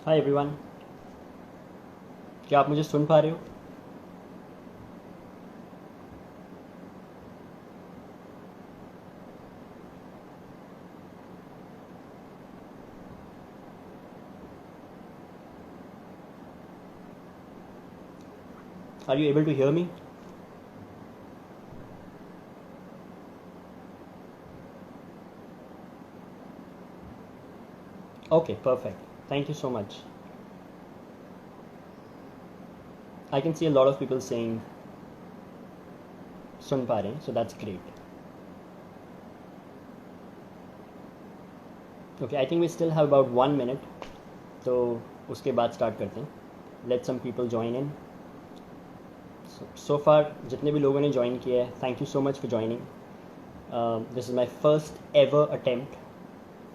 Hi everyone, क्या आप मुझे सुन पा रहे हो? Are you able to hear me? Okay, perfect, thank you so much. I can see a lot of people saying सुन पा रहे हैं, so that's great. Okay, I think we still have about 1 minute, तो उसके बाद start करते हैं. Let some people join in. So far जितने भी लोगों ने ज्वाइन किया है, thank you so much for joining. This is my first ever attempt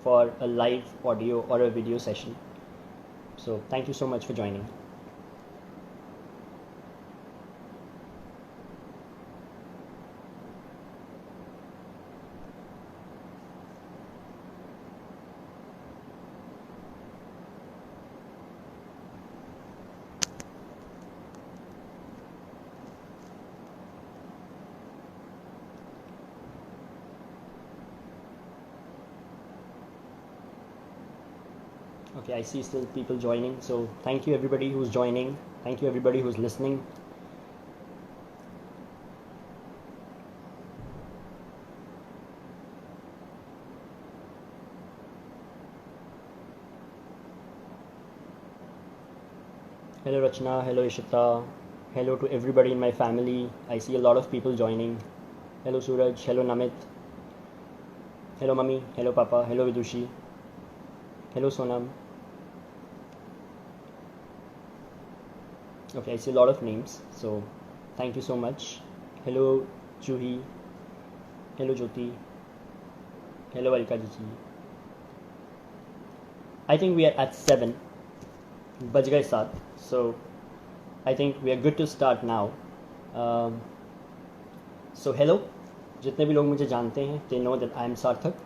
for a live audio or a video session. So thank you so much for joining. Okay, I see still people joining, so thank you everybody who's joining. Thank you everybody who's listening. Hello Rachna, hello Ishita, hello to everybody in my family. I see a lot of people joining. Hello Suraj, hello Namit, hello Mummy, hello Papa, hello Vidushi, hello Sonam. Okay, I see a lot of names, so thank you so much. Hello Juhi, hello Jyoti, hello Alka ji. I think we are at 7. बज गए 7, so I think we are good to start now. So hello, जितने भी लोग मुझे जानते हैं they know that I am सार्थक,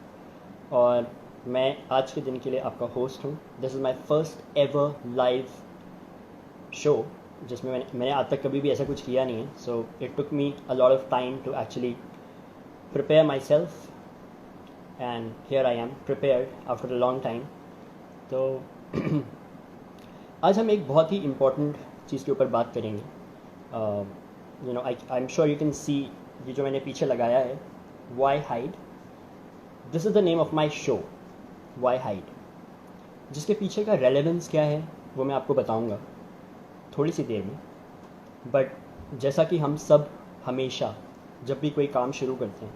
और मैं आज के दिन के लिए आपका होस्ट हूँ. This is my first ever live show, जिसमें मैंने आज तक कभी भी ऐसा कुछ किया नहीं है. So it took me a lot of time to actually prepare myself, and here I am prepared after a long time. तो आज हम एक बहुत ही इम्पॉर्टेंट चीज़ के ऊपर बात करेंगे. You know, I am sure you can see ये जो मैंने पीछे लगाया है, why hide. This is the name of my show, why hide. जिसके पीछे का रेलेवेंस क्या है वो मैं आपको बताऊंगा थोड़ी सी देर में. बट जैसा कि हम सब हमेशा जब भी कोई काम शुरू करते हैं,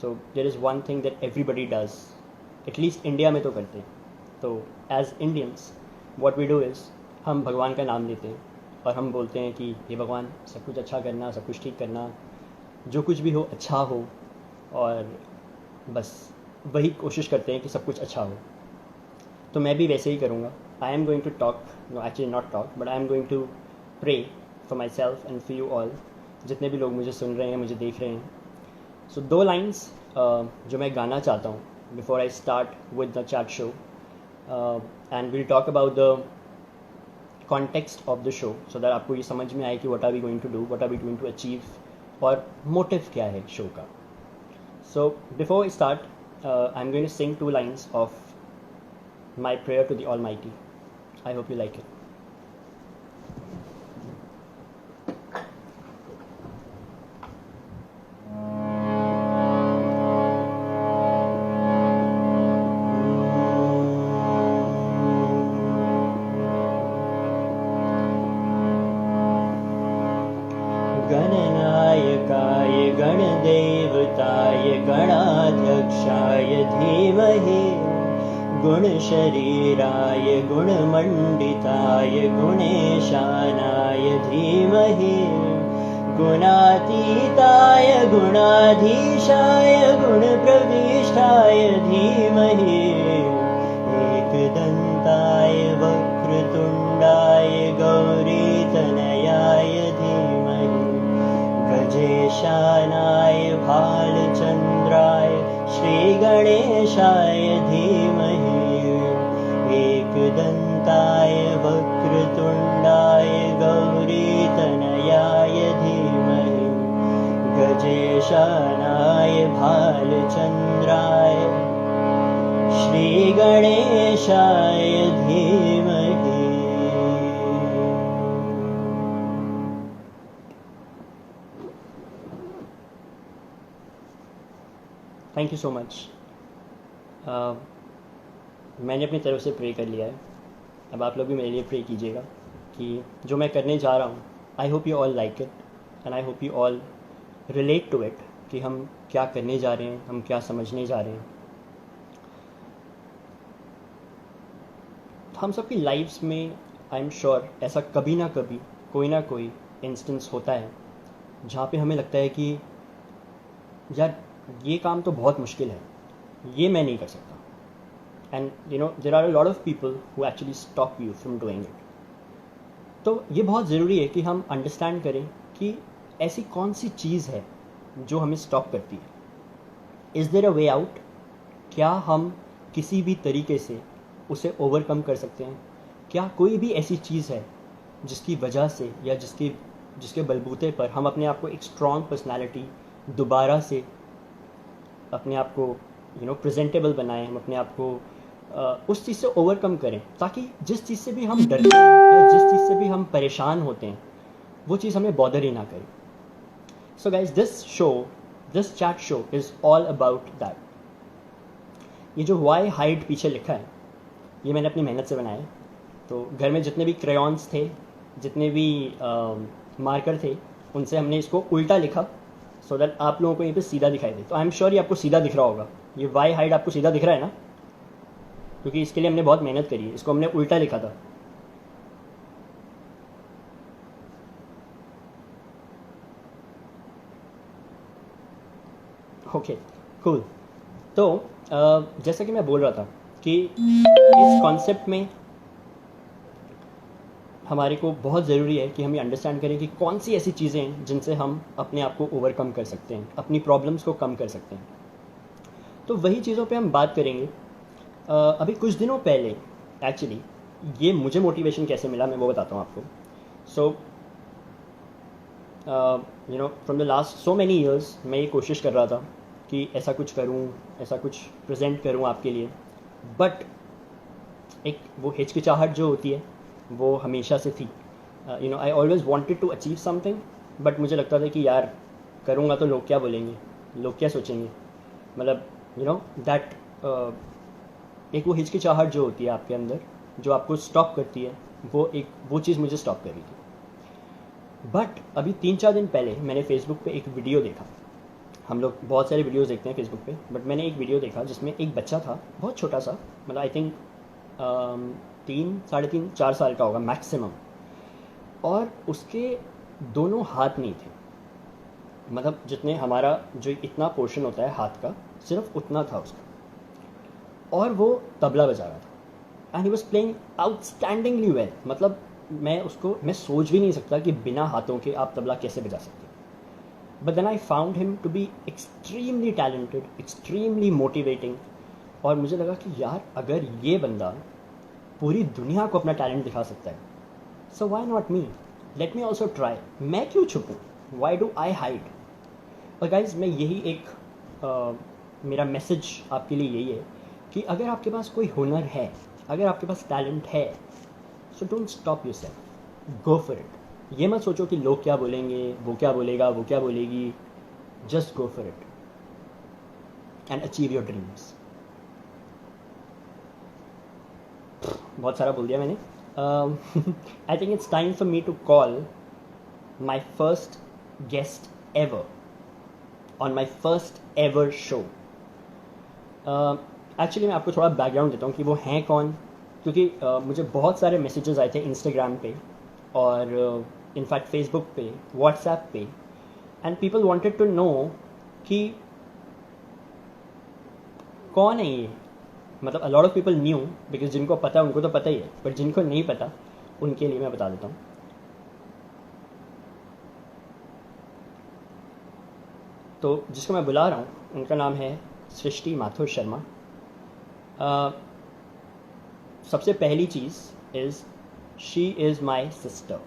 so there is one thing that everybody does, at least India में तो करते हैं. तो as Indians what we do is, हम भगवान का नाम लेते हैं और हम बोलते हैं कि हे भगवान, सब कुछ अच्छा करना, सब कुछ ठीक करना, जो कुछ भी हो अच्छा हो, और बस वही कोशिश करते हैं कि सब कुछ अच्छा हो. तो मैं भी वैसे ही करूँगा. I am going to talk, no actually not talk, but I am going to pray for myself and for you all, जितने भी लोग मुझे सुन रहे हैं, मुझे देख रहे हैं. सो 2 लाइन्स जो मैं गाना चाहता हूँ before I start with the chat show, and will talk about the context of the show, so that आपको ये समझ में आए कि what are we going to do, what are we going to achieve, और मोटिव क्या है show का. So before I start, I am going to sing 2 lines of my prayer to the Almighty. I hope you like it. गणनायकाय गणदेवताय गणाध्यक्षाय धीमहि, गुणशरीराय गुणमण्डिताय गुणेशानाय धीमहि, गुणातीताय गुणाधीशाय गुणप्रविष्टाय धीमहि, एकदन्ताय वक्रतुण्डाय गौरीतनयाय धीमहि, गजेशानाय भालचन्द्राय श्रीगणेशाय धीमहि, एकदन्ताय वक्रतुण्डाय गौरीतनयाय धीमहि गजेशानाय भालचन्द्राय श्रीगणेशाय धीमहि। Thank you so much. मैंने अपनी तरफ से प्रे कर लिया है, अब आप लोग भी मेरे लिए प्रे कीजिएगा कि जो मैं करने जा रहा हूँ, I hope you all like it and I hope you all relate to it, कि हम क्या करने जा रहे हैं, हम क्या समझने जा रहे हैं। हम सबकी लाइफ्स में आई एम श्योर ऐसा कभी ना कभी कोई इंस्टेंस होता है जहाँ पे हमें लगता है कि यार ये काम तो बहुत मुश्किल है, ये मैं नहीं कर सकता। And you know there are a lot of people who actually stop you from doing it. तो ये बहुत ज़रूरी है कि हम अंडरस्टैंड करें कि ऐसी कौन सी चीज़ है जो हमें स्टॉप करती है। Is there a way out? क्या हम किसी भी तरीके से उसे ओवरकम कर सकते हैं? क्या कोई भी ऐसी चीज़ है जिसकी वजह से या जिसके बलबूते पर हम अपने आप को एक स्ट्रॉन्ग पर्सनैलिटी दोबारा से अपने आप को प्रेजेंटेबल बनाएं, हम अपने आप को उस चीज़ से ओवरकम करें, ताकि जिस चीज़ से भी हम डरते हैं या जिस चीज़ से भी हम परेशान होते हैं वो चीज़ हमें बॉदर ही ना करे। So guys, this chat show is all about that. ये जो वाई हाइड पीछे लिखा है, ये मैंने अपनी मेहनत से बनाया है। तो घर में जितने भी क्रेयॉन्स थे, जितने भी मार्कर थे, उनसे हमने इसको उल्टा लिखा सो दैट आप लोगों को ये पे सीधा दिखाई दे। तो आई एम श्योर ये आपको सीधा दिख रहा होगा। ये वाई हाइड आपको सीधा दिख रहा है ना, क्योंकि इसके लिए हमने बहुत मेहनत करी है। इसको हमने उल्टा लिखा था। Okay cool. तो जैसा कि मैं बोल रहा था कि इस कॉन्सेप्ट में हमारे को बहुत ज़रूरी है कि हम ये अंडरस्टैंड करें कि कौन सी ऐसी चीज़ें हैं जिनसे हम अपने आप को ओवरकम कर सकते हैं, अपनी प्रॉब्लम्स को कम कर सकते हैं। तो वही चीज़ों पे हम बात करेंगे। अभी कुछ दिनों पहले एक्चुअली ये मुझे मोटिवेशन कैसे मिला मैं वो बताता हूँ आपको। So from the last so many years मैं ये कोशिश कर रहा था कि ऐसा कुछ करूँ, ऐसा कुछ प्रेजेंट करूँ आपके लिए, बट एक वो हिचकिचाहट जो होती है वो हमेशा से थी। I always wanted to achieve something, but मुझे लगता था कि यार करूँगा तो लोग क्या बोलेंगे, लोग क्या सोचेंगे, मतलब दैट एक वो हिचकिचाहट जो होती है आपके अंदर जो आपको स्टॉप करती है, वो चीज़ मुझे स्टॉप कर रही थी। बट अभी 3-4 दिन पहले मैंने फेसबुक पे एक वीडियो देखा। हम लोग बहुत सारे वीडियोस देखते हैं फेसबुक पे, बट मैंने एक वीडियो देखा जिसमें एक बच्चा था, बहुत छोटा सा, मतलब आई थिंक 3-3.5-4 साल का होगा मैक्सिमम, और उसके दोनों हाथ नहीं थे। मतलब जितने हमारा जो इतना पोर्शन होता है हाथ का, सिर्फ उतना था उसका, और वो तबला बजा रहा था and he was playing outstandingly well. मतलब मैं सोच भी नहीं सकता कि बिना हाथों के आप तबला कैसे बजा सकते। But then I found him to be extremely talented, extremely motivating, और मुझे लगा कि यार अगर ये बंदा पूरी दुनिया को अपना टैलेंट दिखा सकता है, so why not me, let me also try. मैं क्यों छुपूँ, वाई डू आई हाइड। और गाइज मैं यही एक मेरा मैसेज आपके लिए यही है कि अगर आपके पास कोई हुनर है, अगर आपके पास टैलेंट है, so don't stop yourself, go for it. ये मत सोचो कि लोग क्या बोलेंगे, वो क्या बोलेगा, वो क्या बोलेगी। Just go for it and achieve your dreams. बहुत सारा बोल दिया मैंने। I think it's time for me to call my first guest ever on my first ever show. Actually मैं आपको थोड़ा बैकग्राउंड देता हूँ कि वो हैं कौन, क्योंकि मुझे बहुत सारे मैसेजेस आए थे इंस्टाग्राम पे और इनफैक्ट फेसबुक पे, व्हाट्सएप पे, and people wanted to know कि कौन है ये। मतलब a lot of people knew, because जिनको पता है उनको तो पता ही है, बट जिनको नहीं पता उनके लिए मैं बता देता हूँ। तो जिसको मैं बुला रहा हूँ उनका नाम है सृष्टि माथुर शर्मा। सबसे पहली चीज़ is she is my sister.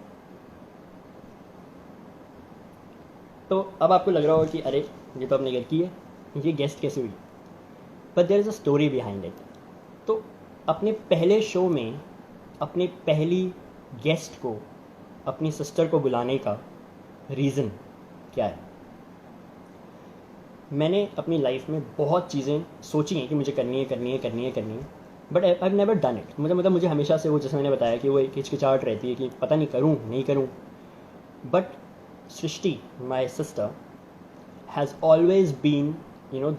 तो अब आपको लग रहा होगा कि अरे ये तो अपने घर की है, ये गेस्ट कैसे हुई, but there is a story behind it. तो अपने पहले शो में अपनी पहली गेस्ट को, अपनी सिस्टर को बुलाने का रीज़न क्या है? मैंने अपनी लाइफ में बहुत चीज़ें सोची हैं कि मुझे करनी है, but I have never done it. मुझे हमेशा से वो, जैसे मैंने बताया, कि वो एक हिचकिचाहट रहती है कि पता नहीं करूँ नहीं करूँ. But Srishti, my sister, has always been,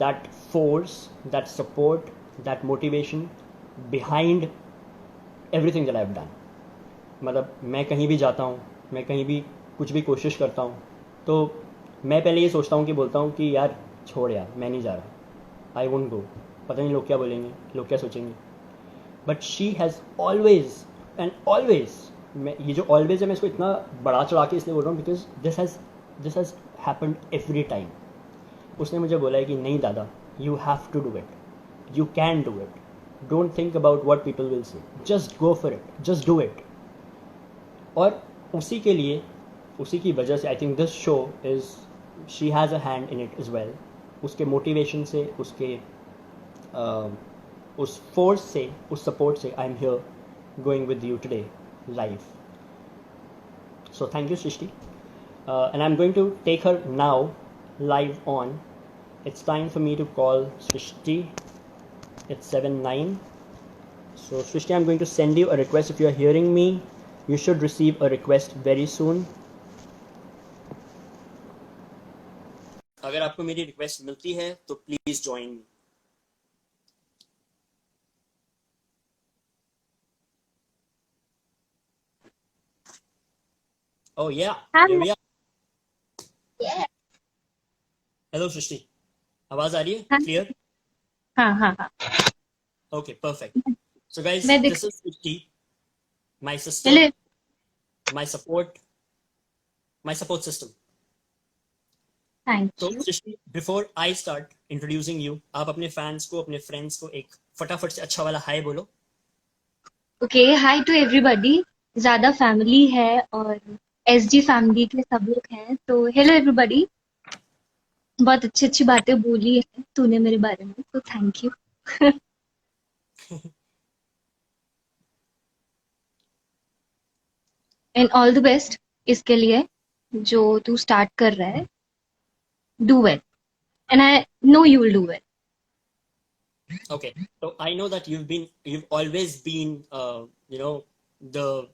that force, that support, that motivation behind everything that I've done. मतलब मैं कहीं भी जाता हूँ, मैं कहीं भी कुछ भी कोशिश करता हूँ, तो मैं पहले ये सोचता हूँ कि बोलता हूँ कि यार छोड़ यार, मैं नहीं जा रहा, आई वोंट गो, पता नहीं लोग क्या बोलेंगे, लोग क्या सोचेंगे. But she has always and always, मैं ये जो ऑलवेज है मैं इसको इतना बड़ा चढ़ा के इसलिए बोल रहा हूँ because this has happened every time. उसने मुझे बोला है कि नहीं दादा, you have to do it, you can do it, don't think about what people will say, just go for it, just do it. और उसी के लिए, उसी की वजह से I think this show is, she has a hand in it as well. उसके motivation से, उसके उस फोर्स से, उस सपोर्ट से I am here going with you today live. So thank you Srishti. And I'm going to take her now live on. It's time for me to call Srishti. It's 7:09. So Srishti, I'm going to send you a request. If you are hearing me, you should receive a request very soon. अगर आपको मेरी request मिलती है तो please join me. Oh yeah, here we are. Yeah. Hello Srishti. आवाज आ रही है clear? हाँ हाँ हाँ. Okay, perfect. So guys, मैं this is Srishti, my sister, चले. my support system. थैंक तो you. Srishti, before I start introducing you, आप अपने फैंस को, अपने फ्रेंड्स को एक फटाफट से अच्छा वाला हाय बोलो. Okay, hi to everybody. ज्यादा फैमिली है और एसजी फैमिली के सब लोग हैं, तो हेलो एवरीबॉडी. बहुत अच्छी अच्छी बातें बोली है तूने मेरे बारे में, तो thank you. And all the best इसके लिए जो तू स्टार्ट कर रहा है. Do well and I know you will do well. Okay, so I know that you've always been, the,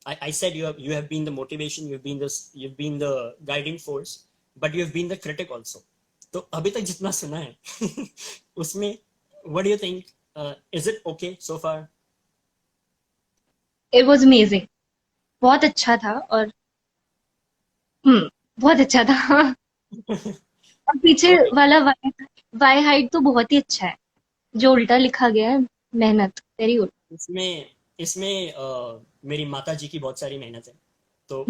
I said you have been the motivation, you've been the guiding force, but you have been the critic also. तो अभी तक जितना सुना है उसमें, what do you think, is it okay so far? It was amazing. बहुत अच्छा था. और बहुत अच्छा था. और पीछे Okay, वाला वाई हाइट तो बहुत ही अच्छा है, जो उल्टा लिखा गया है. मेहनत, वेरी गुड. इसमें इसमें मेरी माता जी की बहुत सारी मेहनत है. तो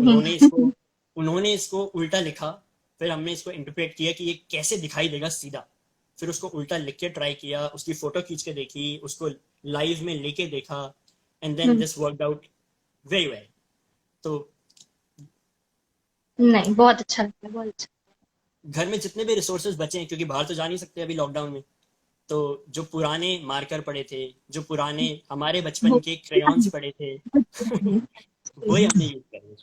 उन्होंने इसको उल्टा लिखा, फिर हमने इसको इंटरप्रेट किया कि ये कैसे दिखाई देगा सीधा, फिर उसको उल्टा लिख के ट्राई किया, उसकी फोटो खींच के देखी, उसको लाइव में लेके देखा, and then this worked out very well. तो नहीं, बहुत अच्छा लगता है, बहुत अच्छा. घर में जितने भी रिसोर्सेज बचे हैं, क्योंकि बाहर तो जा नहीं सकते अभी लॉकडाउन में, तो जो पुराने मार्कर पड़े थे, जो पुराने हमारे बचपन के क्रेयॉन्स पड़े थे वही हमने यूज कर रहे.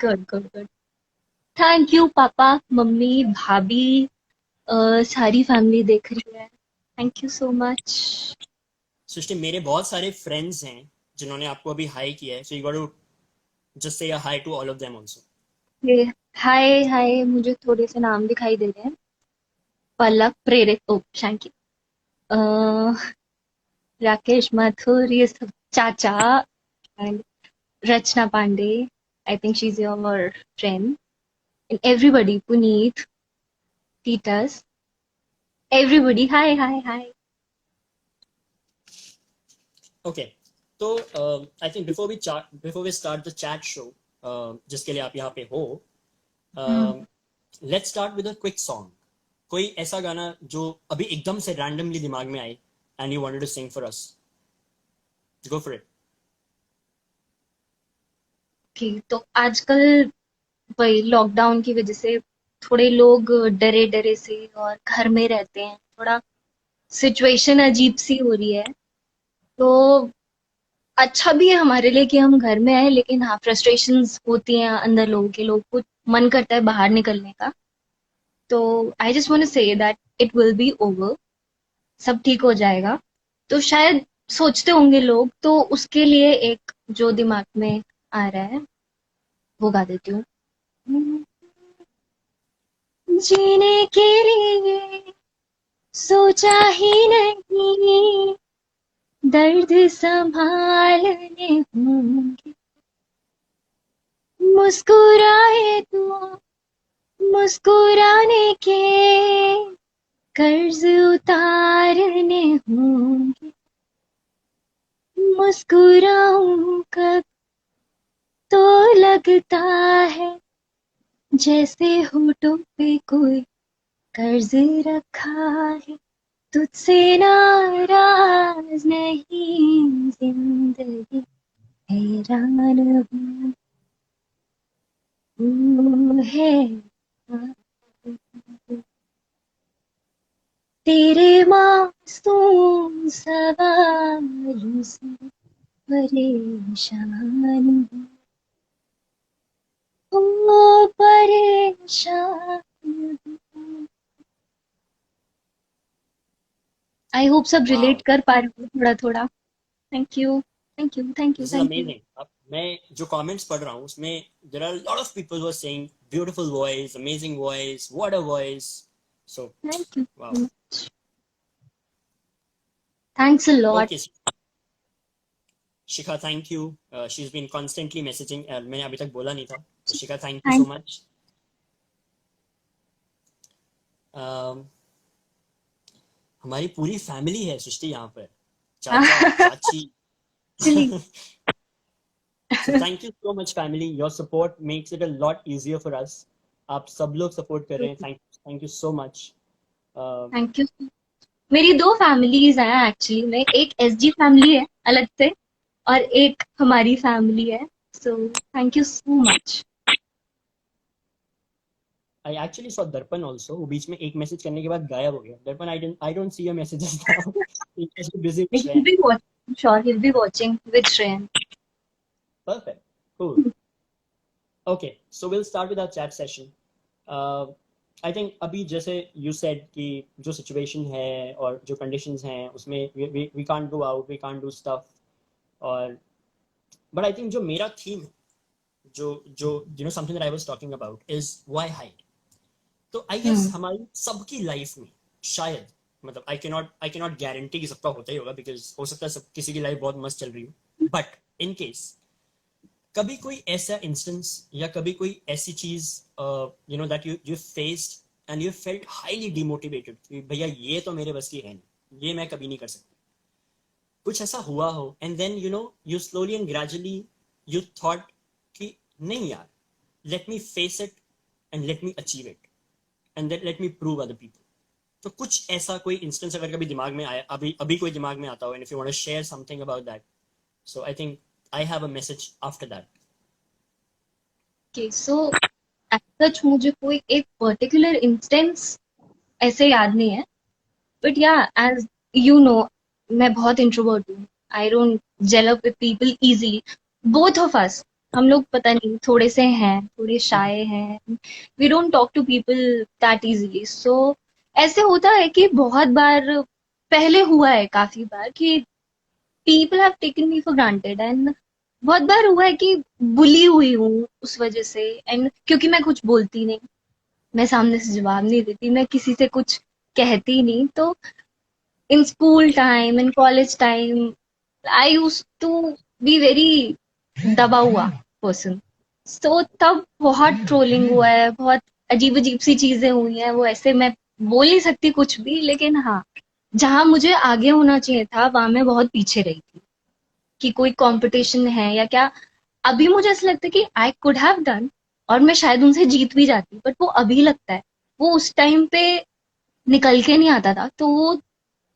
Good good good. Thank you पापा, मम्मी, भाभी, सारी फैमिली देख रही है. Thank you so much. Srishti, मेरे बहुत सारे फ्रेंड्स हैं जिन्होंने आपको अभी हाई किया है, so you got to just say hi to all of them also. Hi hi, मुझे थोड़े से नाम दिखाई दे रहे हैं. Palak, Prerit, oh thank you. Rakesh, Mathur, ये सब चाचा. And Rachna Pandey, I think she is your friend. And everybody, Puneet, Titus, everybody, hi hi hi. Okay, तो I think before we start the chat show, जिसके लिए आप यहाँ पे हो, let's start with a quick song. कोई ऐसा गाना जो अभी एकदम से रैंडमली दिमाग में आए and you wanted to sing for us. Go for it. तो आजकल वही लॉकडाउन की वजह से थोड़े लोग डरे डरे से और घर में रहते हैं, थोड़ा सिचुएशन अजीब सी हो रही है। तो अच्छा भी है हमारे लिए कि हम घर में आए, लेकिन हाँ फ्रस्ट्रेशंस होती हैं अंदर लोगों के, लोग को मन करता है बाहर निकलने का। तो I just want to say that it will be over, सब ठीक हो जाएगा। तो शायद सोचते होंगे लोग, तो उसके लिए एक जो दिमाग में आ रहा है वो गा देती हूँ। जीने के लिए सोचा ही नहीं, दर्द संभालने होंगे, मुस्कुराए तो मुस्कुराने के कर्ज उतारने होंगे, मुस्कुराऊं कब तो लगता है जैसे होठों पे कोई कर्ज रखा है, तुझसे नाराज नहीं जिंदगी, हैरान हूँ है तेरे मासूम सवालों से परेशान हूँ, ओ परेशान हूँ। आई होप सब रिलेट वाओ, कर पा रहे हो थोड़ा थोड़ा। Thank you, thank you, thank you, this is thank you, amazing. अब मैं जो कमेंट्स पढ़ रहा हूँ उसमें there are lot of people were saying beautiful voice, amazing voice, what a voice. So thank you wow. So much, thanks a lot. Okay Shikha, thank you. She is been constantly messaging, मैंने अभी तक बोला नहीं था, तो Shikha thank you so thank much. हमारी पूरी family है सृष्टि यहाँ पर, चाचा चाची। Actually So thank you so much family, your support makes it a lot easier for us। आप सब लोग सपोर्ट कर रहे हैं, thank you so much. Thank you. मेरी दो फैमिलीज हैं एक्चुअली में, एक एसजी फैमिली है अलग से, और एक हमारी फैमिली है। सो thank you so much. I actually saw दर्पण ऑल्सो, वो बीच में एक मैसेज करने के बाद गायब हो गया। Darpan, I don't see your messages now. Busy with He'll Shreya. be watching, I'm sure he'll be watching with Shreyan. Perfect, cool. Okay, so will start with our chat session. I think अभी जैसे you said कि जो situation है और जो conditions हैं उसमें we can't go out, we can't do stuff. और बट आई थिंक जो मेरा थीम है, जो जो you know something that I was talking about is why hide. तो आई गेस Hmm. हमारी सबकी लाइफ में शायद, मतलब आई कैन नॉट गारंटी कि सबका होता ही होगा, बिकॉज हो सकता है सब किसी की लाइफ बहुत मस्त चल रही हो, बट इन केस कभी कोई ऐसा इंस्टेंस या कभी कोई ऐसी चीज you know that you faced and you felt highly demotivated कि भैया ये तो मेरे बस की है नहीं, ये मैं कभी नहीं कर सकती, कुछ ऐसा हुआ हो, and then you slowly and gradually you thought कि नहीं यार, let me face it and let me achieve it and then let me prove other people. तो कुछ ऐसा कोई इंस्टेंस अगर कभी दिमाग में आया, अभी अभी कोई दिमाग में आता हो, and if you want to share something about that, so I think I have a message after that. Okay, so as such मुझे कोई एक पर्टिकुलर इंस्टेंस ऐसे याद नहीं है, बट या एज यू नो मैं बहुत इंट्रोवर्ट हूँ। I don't gel up with people easily. Both of us, हम लोग पता नहीं थोड़े से हैं, थोड़े शाय हैं, we don't talk to people that easily. So ऐसे होता है कि बहुत बार, पहले हुआ है काफी बार कि people have taken me for granted, and बहुत बार हुआ है कि बुली हुई हूँ उस वजह से, एंड क्योंकि मैं कुछ बोलती नहीं, मैं सामने से जवाब नहीं देती, मैं किसी से कुछ कहती नहीं। तो in school time, in college time, I use to be very दबा हुआ पर्सन। सो तब बहुत ट्रोलिंग हुआ है, बहुत अजीब अजीब सी चीजें हुई हैं। वो ऐसे मैं बोल नहीं सकती कुछ भी, लेकिन हाँ, जहां मुझे आगे होना चाहिए था वहां मैं बहुत पीछे रही थी, कि कोई कंपटीशन है या क्या। अभी मुझे ऐसा लगता है कि आई कुड हैव डन, और मैं शायद उनसे जीत भी जाती, बट वो अभी लगता है, वो उस टाइम पे निकल के नहीं आता था। तो वो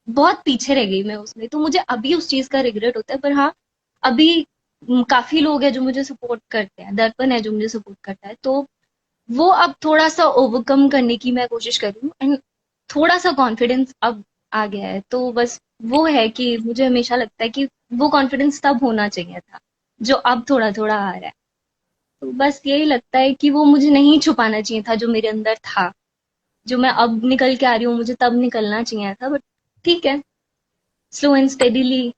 बहुत पीछे रह गई मैं उसमें, तो मुझे अभी उस चीज का रिग्रेट होता है। पर हाँ, अभी काफी लोग हैं जो मुझे सपोर्ट करते हैं, दर्पण है जो मुझे सपोर्ट करता है, तो वो अब थोड़ा सा ओवरकम करने की मैं कोशिश कर रही हूँ, एंड थोड़ा सा कॉन्फिडेंस अब आ गया है। तो बस वो है कि मुझे हमेशा लगता है कि वो कॉन्फिडेंस तब होना चाहिए था जो अब थोड़ा थोड़ा आ रहा है। तो बस यही लगता है कि वो मुझे नहीं छुपाना चाहिए था जो मेरे अंदर था, जो मैं अब निकल के आ रही हूँ, मुझे तब निकलना चाहिए था। बट ठीक है, slow and steadily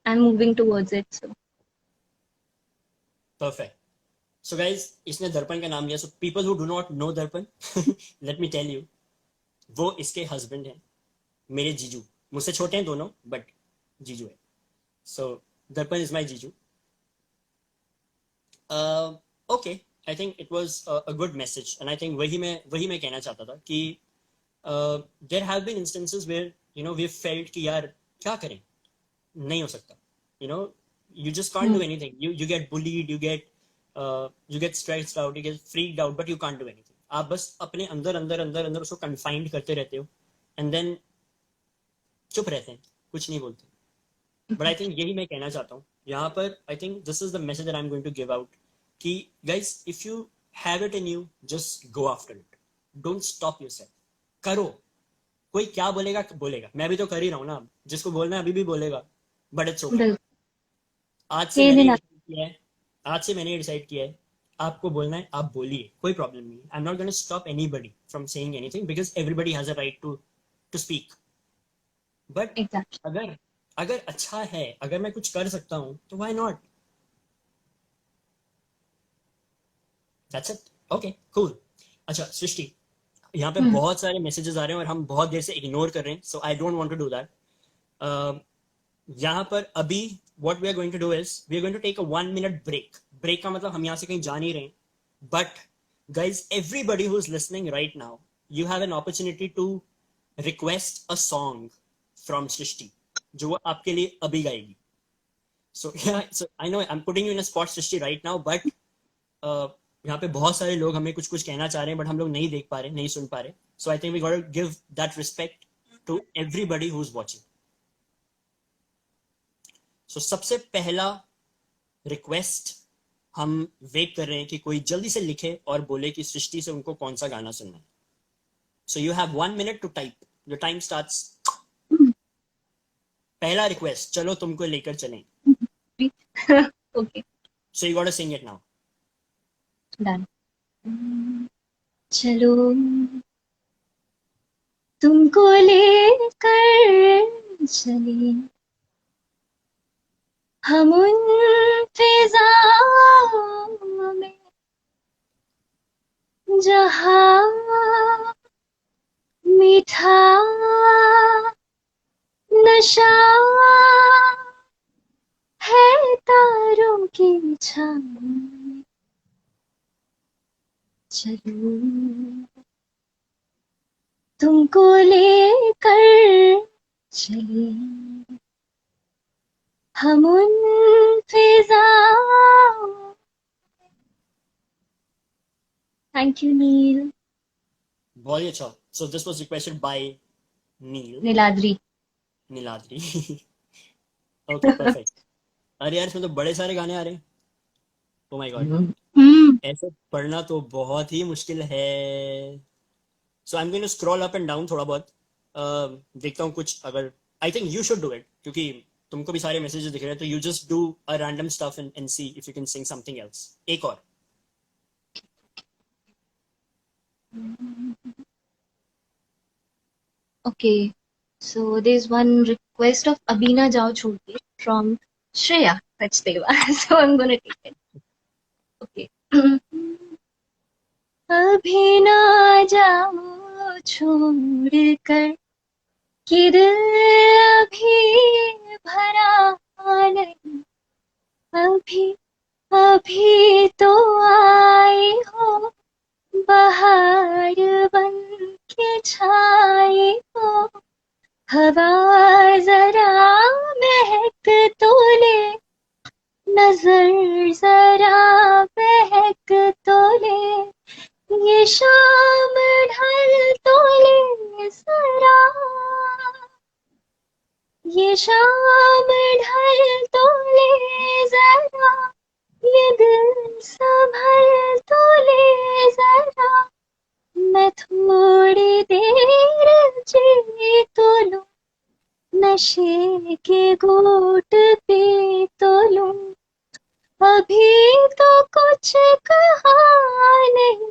I am moving towards it. So perfect. So guys, इसने दर्पण का नाम लिया, so people who do not know दर्पण, लेट मी टेल यू, वो इसके हस्बैंड हैं, मेरे जीजू। मुझसे छोटे हैं दोनों, बट जीजू है। सो दर्पण इज माई जीजू। Okay, I think it was a good message, and I think वही मैं कहना चाहता था कि there have been instances where we felt कि यार क्या करें, नहीं हो सकता, you know you just can't do anything. You get bullied, you get stressed out, you get freaked out, but you can't do anything. आप बस अपने अंदर अंदर अंदर अंदर उसको confined करते रहते हो, and then चुप रहते हैं, कुछ नहीं बोलते। बट आई थिंक यही मैं कहना चाहता हूँ यहाँ पर। I think this is the message that I am going to give out कि guys, if you have it in you, just go after it, don't stop yourself, करो। कोई क्या बोलेगा बोलेगा, मैं भी तो कर ही रहा हूँ ना, जिसको बोलना है अभी भी बोलेगा, बट इट्स ओके। बिल्कुल, आज से ये मैंने दिन ये डिसाइड किया है, आज से मैंने ये डिसाइड किया है, आपको बोलना है आप बोलिए, कोई प्रॉब्लम नहीं है। I am not gonna stop anybody from saying anything because everybody has a right to speak. But exactly. अगर अगर अच्छा है, अगर मैं कुछ कर सकता हूँ, तो why not? That's it. Okay, cool. अच्छा सृष्टि, यहाँ पे बहुत सारे मैसेजेस आ रहे हैं और हम बहुत देर से इग्नोर कर रहे हैं, so I don't want to do that. यहाँ पर अभी what we are going to do is we are going to take a 1 minute break. Break का मतलब हम यहाँ से कहीं जा नहीं रहे, but guys, everybody who's listening right now, you have an opportunity to request a song from Srishti जो वो आपके लिए अभी गाएगी। So yeah, so I know I'm putting you in a spot Srishti right now, but यहाँ पे बहुत सारे लोग हमें कुछ कुछ कहना चाह रहे हैं, बट हम लोग नहीं देख पा रहे, नहीं सुन पा रहे। So I think we got to give that respect to everybody who's watching. So सबसे पहला रिक्वेस्ट, हम वेट कर रहे हैं कि कोई जल्दी से लिखे और बोले कि सृष्टि से उनको कौन सा गाना सुनना है। So you have 1 minute to type, your time starts. पहला रिक्वेस्ट, चलो तुमको लेकर चलें। Okay, so you got to sing it now. Done. चलो तुमको लेकर चले हम उन फिजाओं में जहां मीठा नशा है तारों की छाँव में। चलो तुमको लेकर चले हम उन फिजाओं। थैंक यू नील। बहुत ही अच्छा। So this was requested by Neel Niladri. Niladri. Okay, perfect. अरे यार, इसमें तो बड़े सारे गाने आ रहे हैं। Oh my god, hmm. ऐसे पढ़ना तो बहुत ही मुश्किल है। So I am going to scroll up and down थोड़ा बहुत। देखता हूँ कुछ, अगर I think you should do it, क्योंकि तुमको भी सारे मैसेजेस दिख रहे हैं, तो you just do a random stuff and see if you can sing something else. एक और। Okay, so there's one request of Abina Jao Choti from Shreya Sachdeva. So I'm gonna take it. Okay. अभी ना जाओ छोड़ कर कि दिल अभी भरा नहीं, अभी अभी तो आई हो बहार बन के छाई हो। हवा जरा महक तो ले, नजर जरा बहक तो ले, ये शाम ढल तो ले जरा। नशे के घूंट पी तो लूं, अभी तो कुछ कहा नहीं,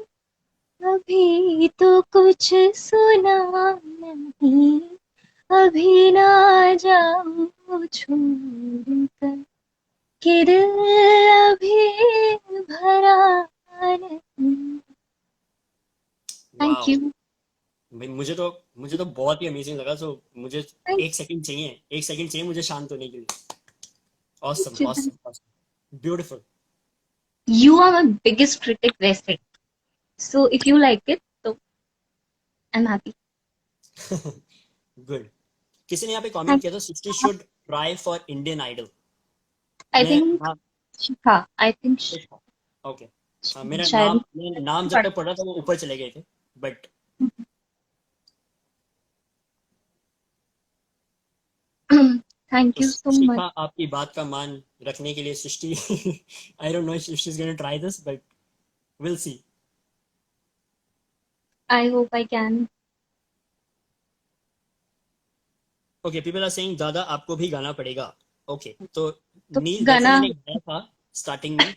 अभी तो कुछ सुना नहीं, अभी ना जाओ छोड़ कर, कि दिल अभी भरा नहीं। Thank wow you. भाई, मुझे तो बहुत ही अमेजिंग लगा। सो मुझे एक सेकंड चाहिए मुझे शांत होने के लिए। Awesome awesome awesome, beautiful. You are my biggest critic, Wested. So if you like it, so I'm happy. Good. किसी ने यहाँ पे कमेंट Thank किया था Srishti should try for Indian Idol. I मैं think नाम Shikha. I think okay. हाँ, मेरा शायद। नाम जब तक पढ़ा था वो ऊपर चले गए थे, बट Thank तो you so शिखा, much. आपकी बात का मान रखने के लिए Srishti I don't know if she is going to try this, but will see. I hope I can. Okay, people are saying दादा आपको भी गाना पड़ेगा। ओके, तो तो नील वैसे गाना। मैंने गाया था स्टार्टिंग में।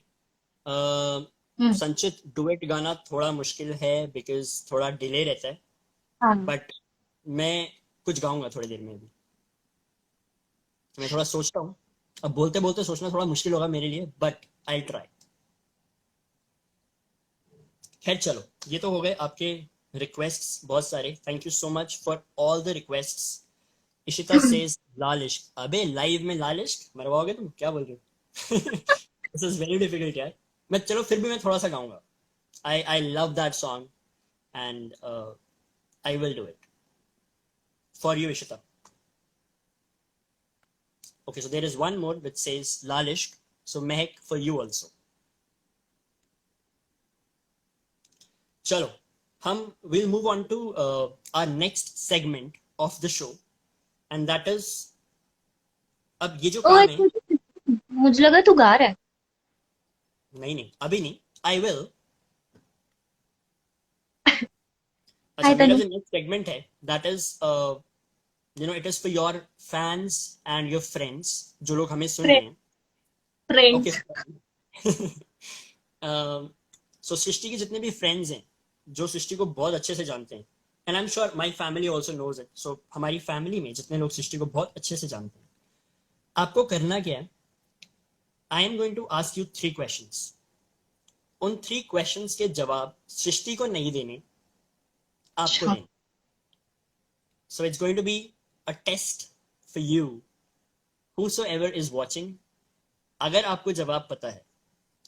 हम्म, संचित डुएट गाना थोड़ा मुश्किल है बिकॉज थोड़ा डिले रहता है, हाँ। बट मैं कुछ गाऊंगा थोड़ी देर में अभी। तो मैं थोड़ा सोचता हूँ। अब बोलते बोलते सोचना थोड़ा मुश्किल होगा मेरे लिए, बट आई ट्राई। खैर चलो, ये तो हो गए आपके रिक्वेस्ट्स बहुत सारे। Thank you so much for all the requests. Ishita says Laal Ishq. अबे लाइव में लाल इश्क मरवाओगे तुम, क्या बोल रहे हो? दिस इज वेरी डिफिकल्ट यार। मैं चलो फिर भी मैं थोड़ा सा गाऊंगा। I love that song and I will do it for you Ishita. Okay, so there is one more which says Lal Ishq. So Mehak, for you also. चलो, हम we'll move on to our next segment of the show, and that is, अब ये जो ओह, काम है। मुझे लगा तू गा रहा है। नहीं नहीं, अभी नहीं। I will. अच्छा, हाय मेरा तनु। जो नेक्स्ट सेगमेंट है that is it is for your fans and your friends जो लोग हमें सुन रहे हैं। ओके। फ्रेंड्स। सो सृष्टि के जितने भी फ्रेंड्स हैं जो सृष्टि को बहुत अच्छे से जानते हैं, and I am sure my family also knows it. So हमारी फैमिली में जितने लोग सृष्टि को बहुत अच्छे से जानते हैं, आपको करना क्या है? I am going to ask you 3 questions. उन 3 क्वेश्चंस के जवाब सृष्टि को नहीं देने, आपको अच्छा। देने। So it's going to be a test for you, whosoever is watching। अगर आपको जवाब पता है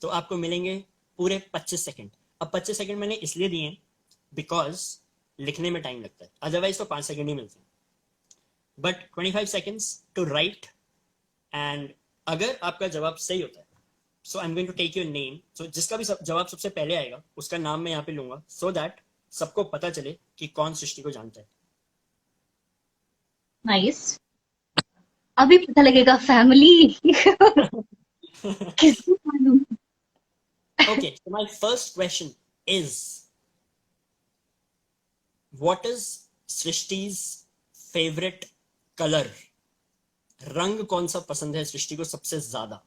तो आपको मिलेंगे पूरे 25 सेकंड। अब 25 सेकंड मैंने इसलिए दिए हैं बिकॉज लिखने में टाइम लगता है, अदरवाइज तो 5 सेकंड ही मिलते हैं। But 25 seconds to write, and अगर आपका जवाब सही होता है, so I am going to take your name. So जिसका भी जवाब सबसे पहले आएगा उसका नाम मैं यहाँ पे लूंगा, सो दैट सबको पता चले कि कौन सृष्टि को जानता है। नाइस। अभी पता लगेगा फैमिली। किसको मालूम। Okay, so my first question is, what is Srishti's favourite colour? रंग कौन सा पसंद है सृष्टि को सबसे ज्यादा?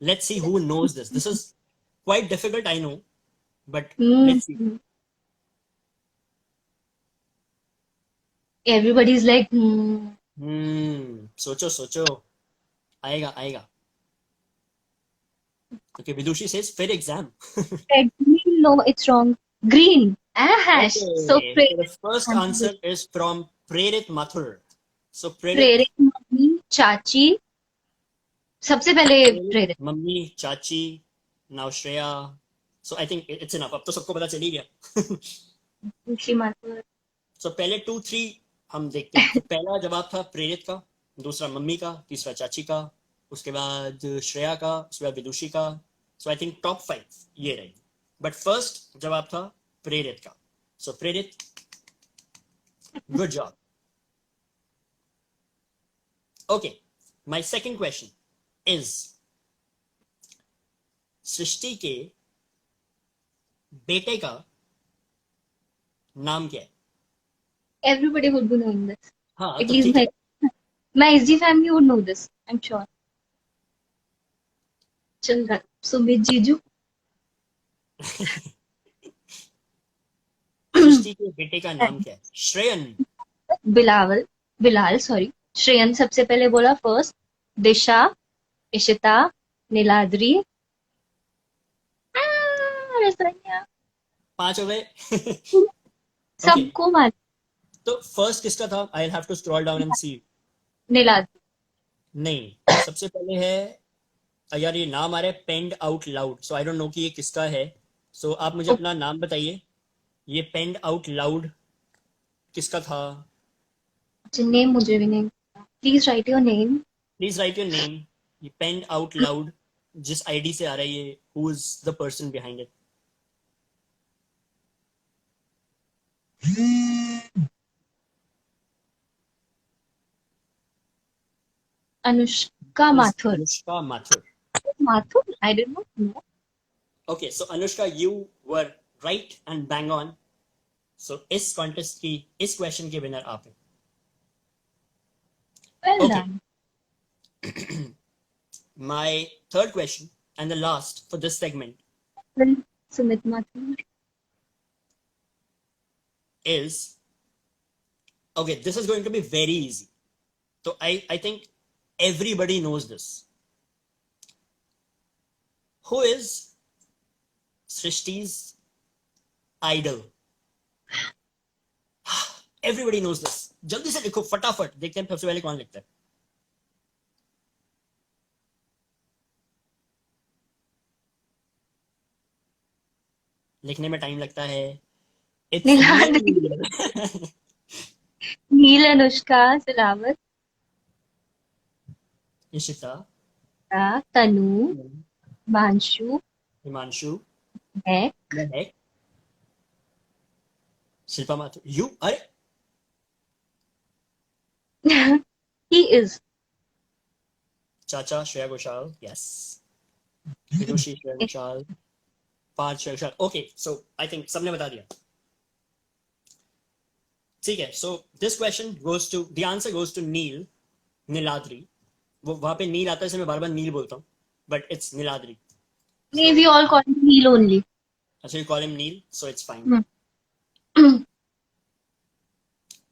Let's see who knows this. This is quite difficult, I know, but let's see. Everybody is like सोचो सोचो, आएगा आएगा। ओके, विदुषी सेज फिर exam. red, green. No, it's wrong. Green. Ash. So Okay, so the प्रेरित। first answer is from Prerit Mathur. So Prerit, प्रेरित mummy चाची। सबसे पहले Prerit, प्रेरित। मम्मी, चाची, now Shreya. So I think it's enough. अब तो सबको पता चल ही गया। खुशी माथुर। So पहले 2 3 हम देखते हैं। तो पहला जवाब था प्रेरित का, दूसरा मम्मी का, तीसरा चाची का, उसके बाद श्रेया का, उसके बाद विदुषी का। सो आई थिंक टॉप 5 ये रही। बट फर्स्ट जवाब था प्रेरित का। So Prerit, good job. Okay, my second question is, Srishti के बेटे का नाम क्या है? Everybody would be knowing this. हाँ At तो least ठीक है, my My SG family would know this, I'm sure. Chandra, Sumit Jiju. सृष्टि के बेटे का नाम क्या है? श्रेयन. बिलाल सॉरी, श्रेयन सबसे पहले बोला फर्स्ट, दिशा, इशिता, नीलाद्री, रसैया, 5 हो गए. Okay. सबको मालूम. तो फर्स्ट किसका था? I have to scroll down and see. Niladri. नहीं, सबसे पहले है, यार ये नाम आ रहा है penned out loud, so I don't know कि ये किसका है. सो आप मुझे अपना नाम बताइए. ये पेंड आउट लाउड किसका था? नेम मुझे भी नहीं. Please write your name. Please write your name. ये पेंड आउट लाउड जिस आईडी से आ रहा है, ये who is the person behind it? Anushka Mathur. Anushka Mathur. Mathur, I did not know. Okay, so Anushka, you were right and bang on. So इस contest की, इस क्वेश्चन के विनर आप हैं. Well Okay. डन. My third question and the last for this segment Sumit Mathur. is, okay, this is going to be very easy. So I think everybody knows this. Who is Srishti's idol? Everybody knows this. जल्दी से लिखो, फटाफट देखते हैं सबसे पहले कौन लिखता है. लिखने में टाइम लगता है. It's Niladri. Nil, Anushka, Silawat, Ishita, Tanu, मांशु, Himanshu, Mehak, Mehak, Shilpa Mathur. You, अरे he is. चाचा Shreya Ghoshal. Yes. Vidushi Shreya Ghoshal. Parth Shreya Ghoshal. Okay, so I think सबने बता दिया. ठीक है. So this question goes to, the answer goes to Neel, Niladri. वो वहां पे नील आता है, इसलिए मैं बार बार नील बोलता हूँ, but it's Niladri. Nee, we all call him Neil only. अच्छा, you call him Neil, so it's fine.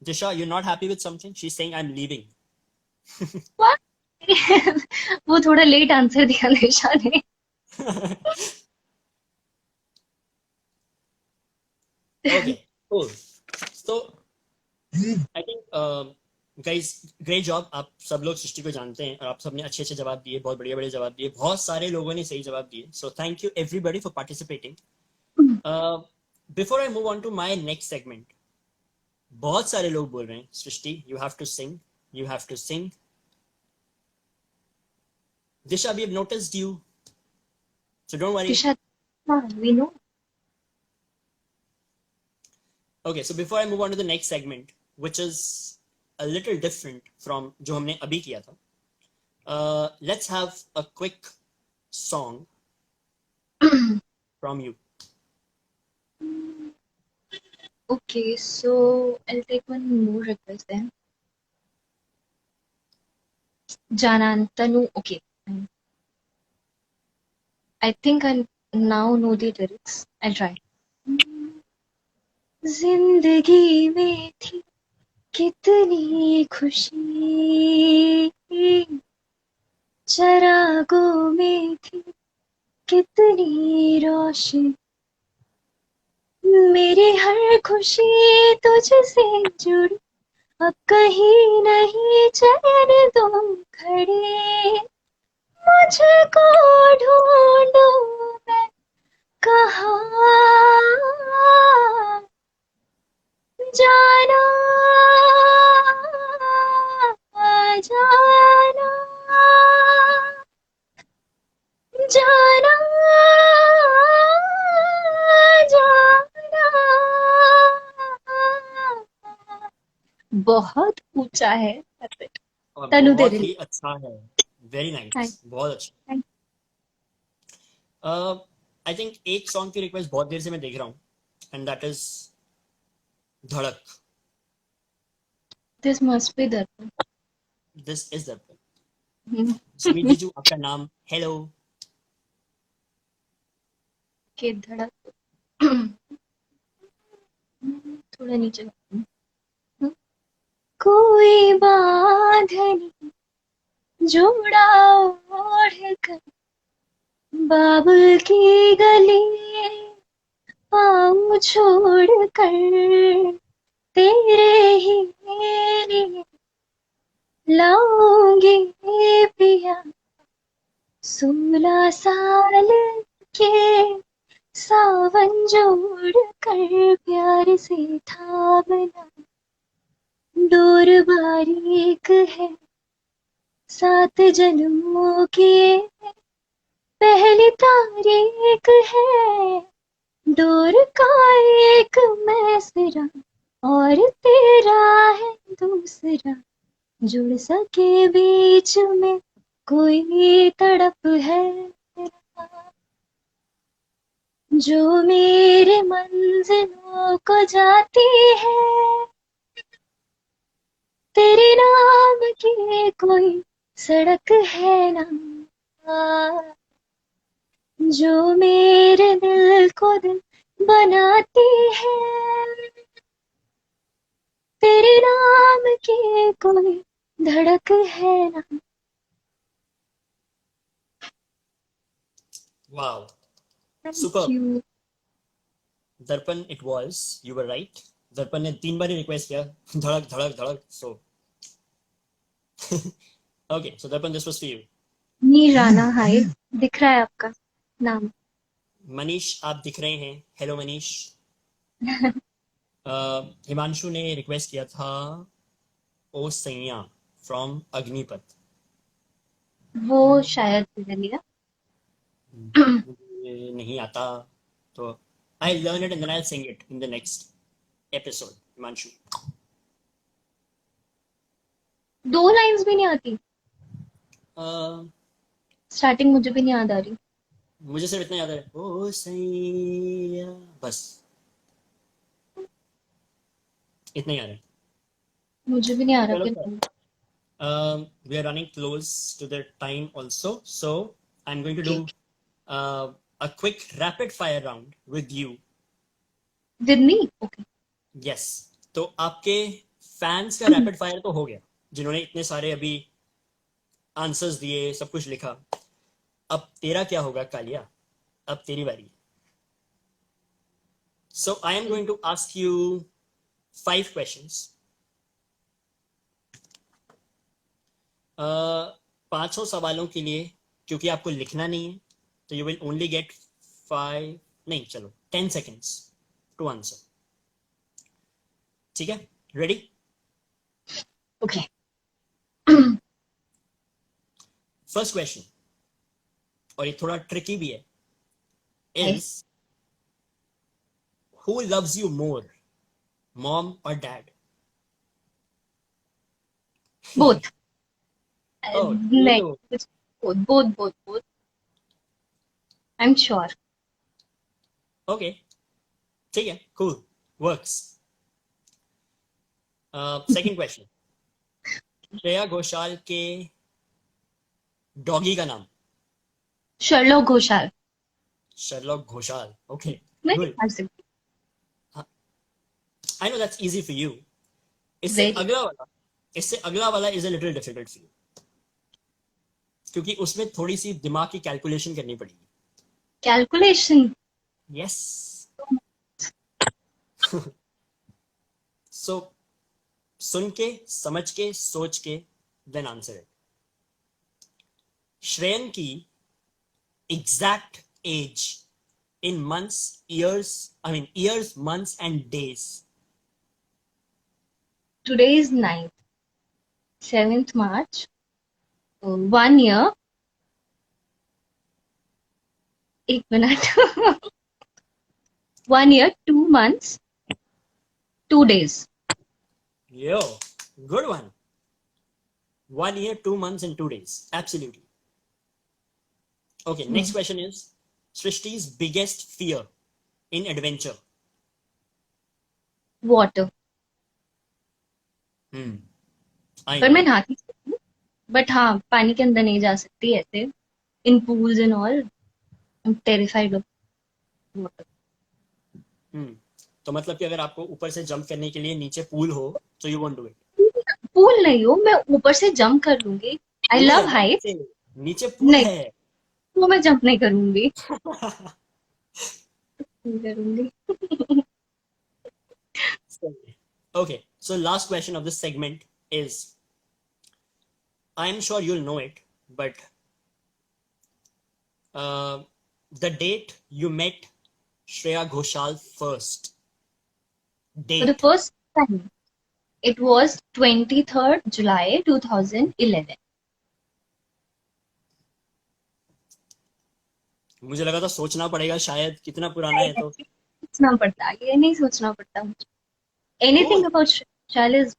Disha, you're not happy with something? She's saying I'm leaving. What? वो थोड़ा लेट आंसर दिया निशा ने. Okay, cool. So I think guys, great job. आप सब लोग सृष्टि को जानते हैं और आप सबने अच्छे अच्छे जवाब दिए, बहुत बढ़िया बढ़िया जवाब दिए, बहुत सारे लोगों ने सही जवाब दिए. So thank you everybody for participating. Before I move on to my next segment, बहुत सारे लोग बोल रहे हैं सृष्टि, you have to sing, you have to sing. Disha, we have noticed you, so don't worry. Disha, we know. Okay, so before I move on to the next segment, which is a little different from जो हमने अभी किया था, let's have a quick song from you. Okay, so I'll take one more request then. Janan, Tanu, okay. I think I now know the lyrics. I'll try. जिंदगी में थी कितनी खुशी, चरागों में थी कितनी रोशनी, मेरी हर खुशी तुझसे जुड़ी, अब कहीं नहीं चैन तुम खड़े, मुझको ढूंढो मैं कहाँ, जाना जाना जाना जाना. बहुत ऊंचा है. तनु बहुत तेरे ही लिए. अच्छा है. Very nice. Thank- बहुत अच्छा. thank आई थिंक एक सॉन्ग की रिक्वेस्ट बहुत देर से मैं देख रहा हूँ, एंड दैट इज धड़क. This must be Darpan. This is Darpan. हम्म, सुमित जीजू, आपका नाम. हेलो. के धड़क थोड़ा नीचे. कोई बात नहीं जोड़ा ओढ़ कर बाबुल की गली पाँव छोड़ कर तेरे ही लिए लाऊंगी पिया 16 साल के सावन जोड़ कर प्यार से थामना डोर बारीक है 7 जन्मों की पहली तारीख है डोर का एक मैं सिरा और तेरा है दूसरा जुड़ सके बीच में कोई तड़प है जो मेरे मंजिलों को जाती है तेरे नाम की कोई सड़क है ना जो मेरे दिल को दिल बनाती है तेरे नाम की कोई धड़क है ना. Wow. Thank Superb. you. दर्पण, it was. You were right. दर्पण ने 3 बार ही रिक्वेस्ट किया. धड़क धड़क धड़क. So okay, so Darpan, this was for you. नी राना हाय दिख रहा है आपका नाम. मनीष, आप दिख रहे हैं. हेलो मनीष. हिमांशु ने रिक्वेस्ट किया था ओ सैया फ्रॉम अग्निपथ. वो शायद मिल लिया. मुझे नहीं आता, तो I learn it and then I sing it in the next episode. Himanshu, 2 lines भी नहीं आती. स्टार्टिंग मुझे भी नहीं याद आ रही. मुझे सिर्फ इतना याद है, ओ सैया, बस इतना याद है. मुझे भी नहीं आ रहा. चलो फिर we are running close to the time also, so I'm going to do a quick rapid fire round with you. With me. Okay. Yes. तो आपके फैंस का रैपिड फायर तो हो गया, जिन्होंने इतने सारे अभी आंसर्स दिए, सब कुछ लिखा. अब तेरा क्या होगा कालिया? अब तेरी बारी. So I am going to ask you 5 questions. 500 सवालों के लिए, क्योंकि आपको लिखना नहीं है, तो यू विल ओनली गेट 5, नहीं चलो 10 seconds टू आंसर. ठीक है? रेडी? ओके. फर्स्ट क्वेश्चन, और ये थोड़ा ट्रिकी भी है, is who loves you more, mom और डैड? बोथ. Oh, नहीं. you. Both. I am sure. Okay, ठीक है, cool, works. Second question, Shreya Ghoshal के डॉगी का नाम? Sherlock Ghoshal. Sherlock Ghoshal. Okay, नहीं good. आ सकती. I know that's easy for you. इससे अगला वाला is a little difficult for you, क्योंकि उसमें थोड़ी सी दिमाग की कैलकुलेशन करनी पड़ेगी. कैलकुलेशन. Yes. So सुन के, समझ के, सोच के, then answer it. श्रेयन की exact age in months, years, months and days. Today is 9th. 7th March. 1 year. 1 minute. 1 year, 2 months, 2 days. Yo, good one. 1 year, 2 months and 2 days. Absolutely. Okay, next question is Srishti's biggest fear in adventure. Water. I पर know. मैं नहाती हूँ. But हाँ, पानी के अंदर नहीं जा सकती ऐसे, in pools and all, terrified of water. Hmm. तो मतलब कि अगर आपको ऊपर से जंप करने के लिए नीचे पूल हो तो you won't do it. Pool नहीं हो, मैं ऊपर से जंप कर लूंगी। आई पूल लव है ना हाइट। नीचे, नीचे पूल नहीं, है। वो मैं जंप नहीं करूंगी, नहीं करूंगी। Okay, so last question of this segment is, I am sure you'll know it, but uh, the date you met Shreya Ghoshal first. For the Date. first time, it was 23rd July 2011. मुझे लगा था सोचना पड़ेगा शायद, कितना पुराना है तो। सोचना पड़ता, ये नहीं सोचना पड़ता मुझे। ओ। एनीथिंग अबाउट शैल इज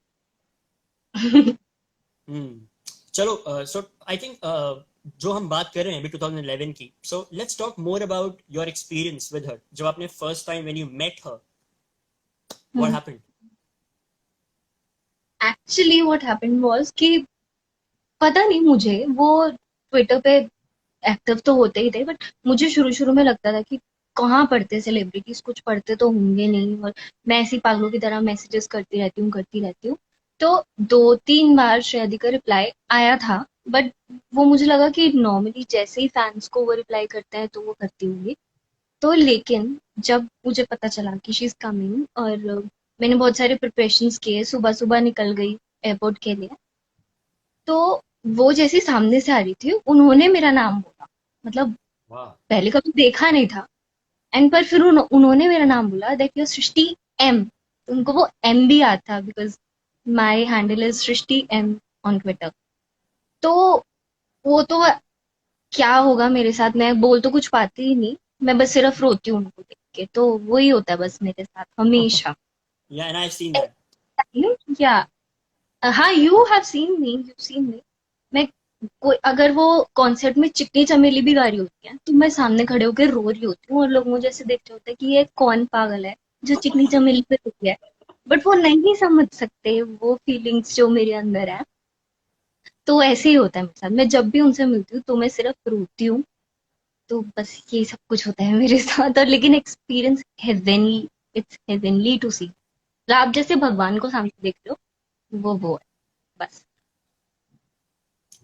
चलो, सो आई थिंक जो हम बात कर रहे हैं अभी 2011 की, so let's talk more about your experience with her. जब आपने first time when you met her, what happened? Actually what happened was कि पता नहीं, मुझे वो ट्विटर पे एक्टिव तो होते ही थे, बट मुझे शुरू शुरू में लगता था कि कहाँ पढ़ते सेलिब्रिटीज, कुछ पढ़ते तो होंगे नहीं, और मैं ऐसी पागलों की तरह मैसेजेस करती रहती हूँ। तो 2-3 बार शायद का रिप्लाई आया था, बट वो मुझे लगा कि नॉर्मली जैसे ही फैंस को वो रिप्लाई करते हैं तो वो करती होंगी। तो लेकिन जब मुझे पता चला कि शी इज कमिंग, और मैंने बहुत सारे प्रिपरेशंस किए, सुबह सुबह निकल गई एयरपोर्ट के लिए, तो वो जैसे सामने से आ रही थी, उन्होंने मेरा नाम बोला। मतलब वाह। पहले कभी देखा नहीं था, एंड पर फिर उन्होंने मेरा नाम बोला, दैट यू सृष्टि एम। तो उनको वो एम भी याद था, because my handle is Srishti M on Twitter. तो वो तो क्या होगा मेरे साथ, मैं बोल तो कुछ पाती ही नहीं, मैं बस सिर्फ रोती हूँ उनको देख के, तो वही होता है बस मेरे साथ हमेशा। या and I have seen that. या हाँ, you have seen me, you seen मी। मैं कोई अगर वो कॉन्सर्ट में चिकनी चमेली भी गा रही होती है, तो मैं सामने खड़े होकर रो रही होती हूँ, और लोग मुझे ऐसे देख रहे होते हैं कि ये कौन पागल है जो चिकनी चमेली पे रुकी है। बट वो नहीं समझ सकते वो फीलिंग्स जो मेरे अंदर है। तो ऐसे ही होता है मेरे साथ, मैं जब भी उनसे मिलती हूँ तो मैं सिर्फ रोती हूँ। तो बस ये सब कुछ होता है मेरे साथ, और लेकिन experience heavenly, it's heavenly to see. आप जैसे भगवान को सामने देख रहे हो, वो है बस।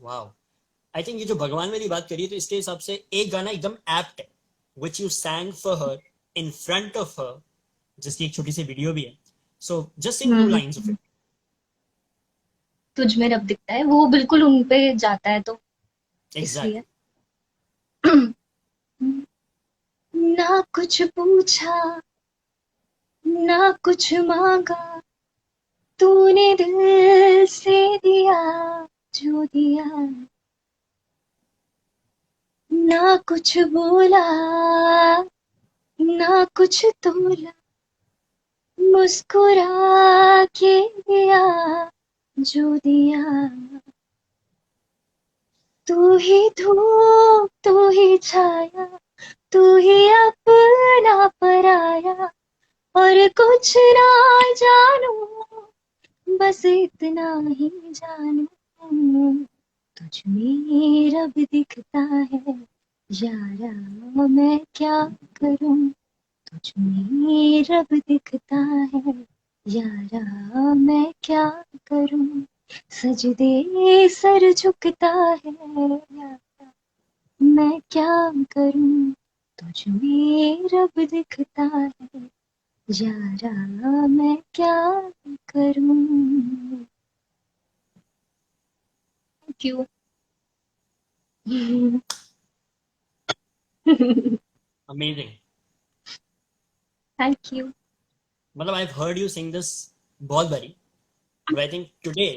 वाओ। आई थिंक ये जो भगवान वाली बात करी है, तो इसके हिसाब से एक गाना एकदम एप्ट है, which you सैंग for her in front of her, जिसकी एक छोटी सी वीडियो भी है। So just sing two lines of hmm, it. तुझ में रब दिखता है, वो बिल्कुल उन पे जाता है, तो इसलिए। एग्जैक्टली। ना कुछ पूछा, ना कुछ मांगा, तूने दिल से दिया जो दिया। ना कुछ बोला, ना कुछ तोला, मुस्कुरा के दिया जो दिया। तू ही धूप, तू ही छाया, तू ही अपना पराया, और कुछ ना जानू, बस इतना ही जानू, तुझ में रब दिखता है, यारा मैं क्या करूं। तुझ में रब दिखता है, यारा मैं क्या करूं। सजदे सर झुकता है, यारा मैं क्या करूं। तुझ में रब दिखता है, यारा मैं क्या करूं। क्यों? अमेजिंग। Thank you. मतलब I heard you sing this बहुत बारी, but I think today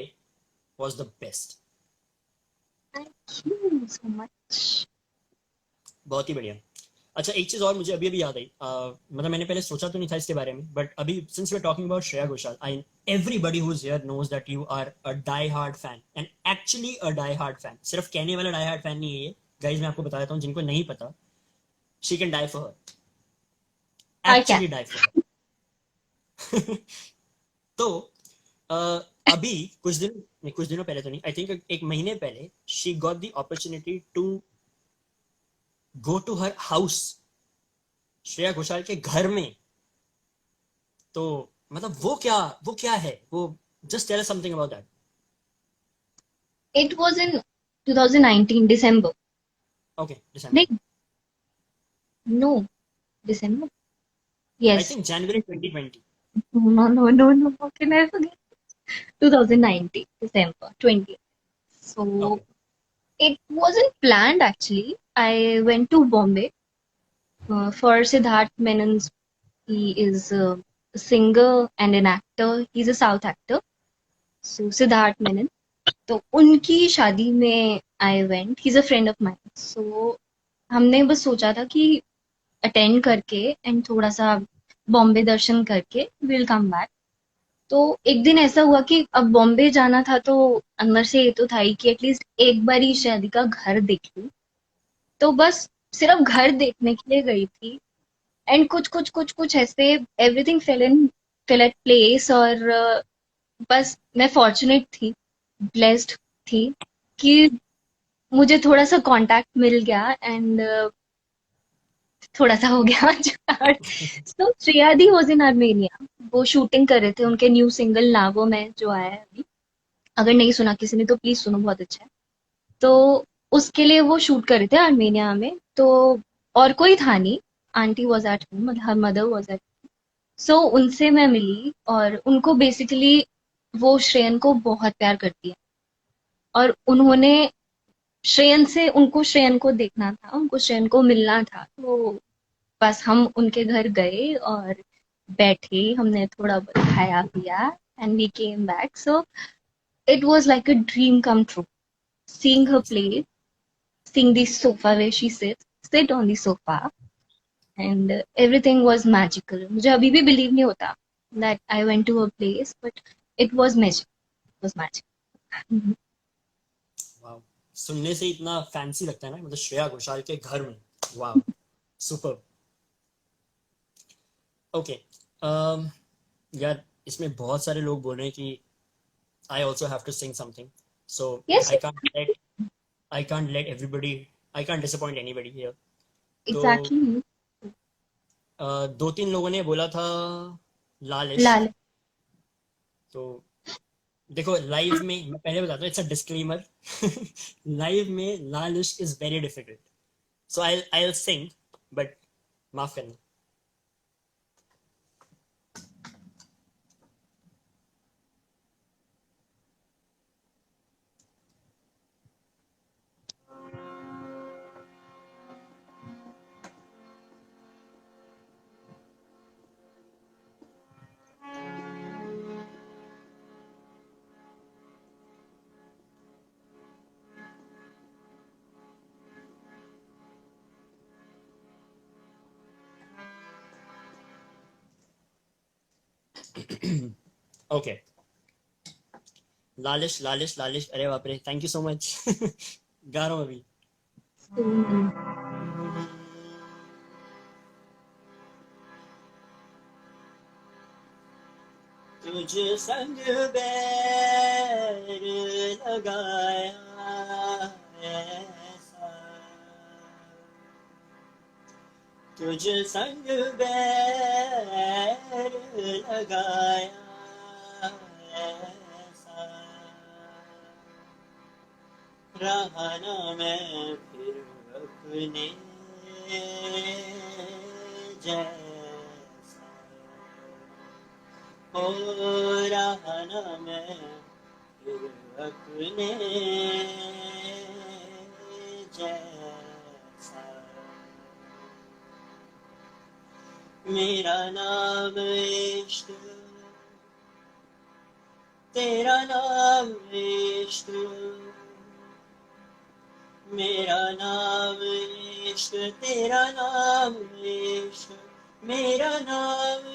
was the best. Thank you so much. बहुत ही बढ़िया। अच्छा, एक चीज और मुझे अभी अभी याद आई, मतलब मैंने पहले सोचा तो नहीं था इसके बारे में, बट अभी since we are talking about Shreya Ghoshal, I everybody who is here knows that you are a die hard fan, and actually a die hard fan. सिर्फ कहने वाला डाई हार्ड फैन नहीं है ये। गाइज, मैं आपको बता देता हूँ जिनको नहीं पता, she can die for her, और क्या? Actually die for her. तो अभी कुछ दिनों पहले तो नहीं, आई थिंक एक महीने पहले she got the opportunity to go to her house, Shreya Ghoshal के घर में। तो मतलब वो क्या है वो, just tell us something about that. It was in 2019 December. Okay, December. Like, no, December. I Yes. Think January 2020। No, no, no, no. How can I forget? 2019 December 20th. So okay. it wasn't planned actually. I went to Bombay for Siddharth Menon's. He is a singer and an actor. He's a South actor. So Siddharth Menon. तो उनकी शादी में I went. He is a friend of mine. So हमने बस सोचा था कि attend करके एंड थोड़ा सा बॉम्बे दर्शन करके विल कम बैक. तो एक दिन ऐसा हुआ कि अब बॉम्बे जाना था तो अंदर से ये तो था ही कि एटलीस्ट एक बार ही शादी का घर देख लूं. तो बस सिर्फ घर देखने के लिए गई थी. एंड कुछ ऐसे एवरीथिंग फेल एट प्लेस. और बस मैं फॉर्चुनेट थी, ब्लेस्ड थी कि मुझे थोड़ा सा कांटेक्ट मिल गया एंड थोड़ा सा हो गया जुगाड़. सो श्रेयादी वाज इन आर्मेनिया. वो शूटिंग कर रहे थे उनके न्यू सिंगल नावो में जो आया है अभी. अगर नहीं सुना किसी ने तो प्लीज सुनो, बहुत अच्छा है. तो उसके लिए वो शूट कर रहे थे आर्मेनिया में. तो और कोई था नहीं. Aunty was at home, her mother was at. So उनसे मैं मिली और उनको बेसिकली वो श्रेयन को बहुत प्यार करती है. और उन्होंने उनको श्रेयन को देखना था, उनको श्रेयन को मिलना था. तो बस हम उनके घर गए और बैठे, हमने थोड़ा बहुत खाया पिया and we came back. So it was like a dream come true. Seeing her play, seeing the sofa where she sit on the sofa, and everything was magical. मुझे अभी भी believe नहीं होता that I went to a place, but it was magic. It was magic. वाह, सुनने से इतना fancy लगता है ना, मतलब श्रेया घोषाल के घर में। वाह, सुपर। ओके, यार इसमें बहुत सारे लोग बोल रहे हैं कि I also have to sing something, so Yes, I can't let everybody, I can't disappoint anybody here. तो exactly. दो तीन लोगों ने बोला था लालिश। Lal. तो देखो, लाइव में मैं पहले बताता हूँ, इट्स अ डिस्क्लेमर। लाइव में लालिश is very difficult, so I will sing, but माफ करना। ओके, लालिश लालिश लालिश, अरे बाप रे, थैंक यू सो मच। गा रहा हूँ अभी। So, तुझ संग बैर लगाया ऐसा, तुझ संग बैर लगाया ऐसा, रहा ना मैं फिर अपने जैसा, हो रहा ना मैं फिर अपने जैसा। मेरा नाम इश्क, तेरा नाम इश्क, मेरा नाम इश्क, तेरा नाम इश्क, मेरा नाम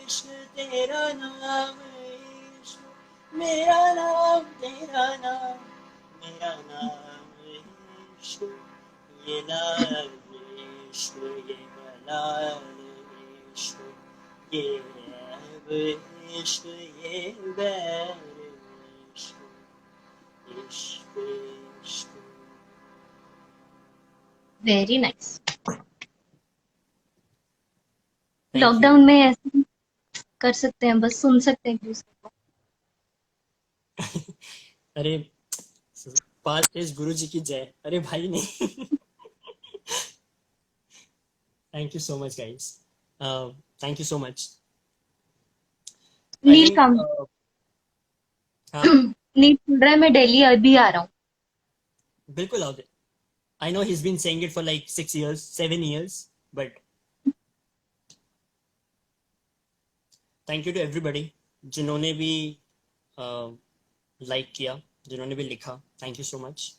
इश्क, तेरा नाम इश्क, मेरा नाम तेरा नाम, मेरा नाम इश्क, ये लाल इश्क, ये मलाल इश्क, ये ऐब इश्क ये बैर इश्क इश्क इश्क। Very nice. Thank you. Lockdown में ऐसे कर सकते हैं, बस सुन सकते हैं एक दूसरे को। अरे पास इस गुरु जी की जय। अरे भाई नहीं। Thank you so much guys, thank you so much. I neat think काम। हाँ नीट सुन रहा है, मैं दिल्ली अभी आ रहा हूँ। बिल्कुल आओ। I know he's been saying it for like 6 years, 7 years, but thank you to everybody जिन्होंने भी लाइक किया, जिन्होंने भी लिखा, thank you so much.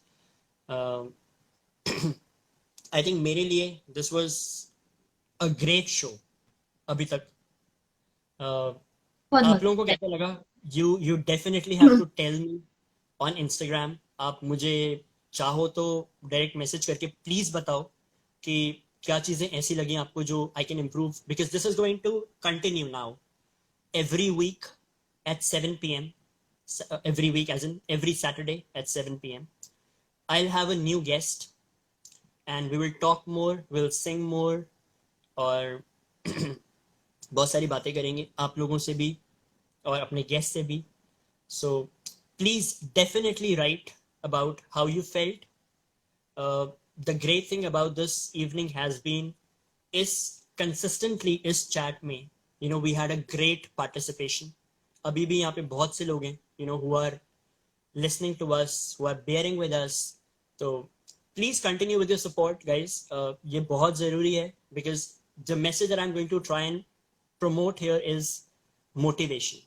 I think मेरे लिए this was a great show अभी तक। बहुत आप लोगों को मजा कैसा लगा? यू डेफिनेटली हैव आया। To tell me on Instagram. आप मुझे चाहो तो डायरेक्ट मैसेज करके प्लीज बताओ कि क्या चीजें ऐसी लगी आपको जो I can improve, because this is going to continue now every week at 7 p.m. Every week, as in every Saturday at 7 p.m. I'll have a new guest and we will talk more, we'll sing more, और बहुत सारी बातें करेंगे आप लोगों से भी और अपने गेस्ट से भी. So please definitely write about how you felt. The great thing about this evening has been is consistently इस chat में we had a great participation. अभी भी यहाँ पे बहुत से लोग हैं who are listening to us, who are bearing with us. So please continue with your support guys. ये बहुत ज़रूरी है because the message that I'm going to try and promote here is motivation.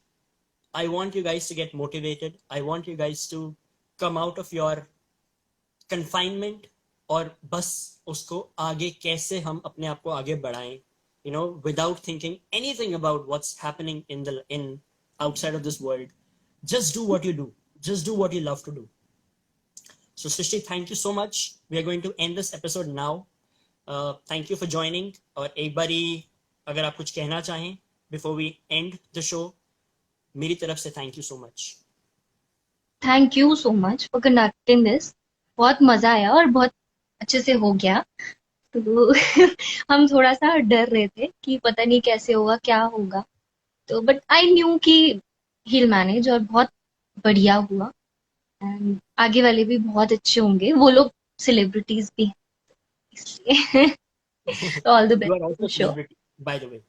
I want you guys to get motivated. I want you guys to come out of your confinement और बस उसको आगे कैसे हम अपने आप को आगे बढ़ाएं, without thinking anything about what's happening in outside of this world. Just do what you do. Just do what you love to do. So Srishti, thank you so much. We are going to end this episode now. Thank you for joining. और एक बारी अगर आप कुछ कहना चाहें before we end the show, मेरी तरफ से thank you so much. Thank you so much for conducting this. बहुत मजा आया और बहुत अच्छे से हो गया। तो हम थोड़ा सा डर रहे थे कि पता नहीं कैसे होगा, क्या होगा। तो बट आई न्यू कि हिल मैनेज, और बहुत बढ़िया हुआ। एंड आगे वाले भी बहुत अच्छे होंगे, वो लोग सेलिब्रिटीज भी हैं इसलिए। All the You are also a best show. celebrity, by the way.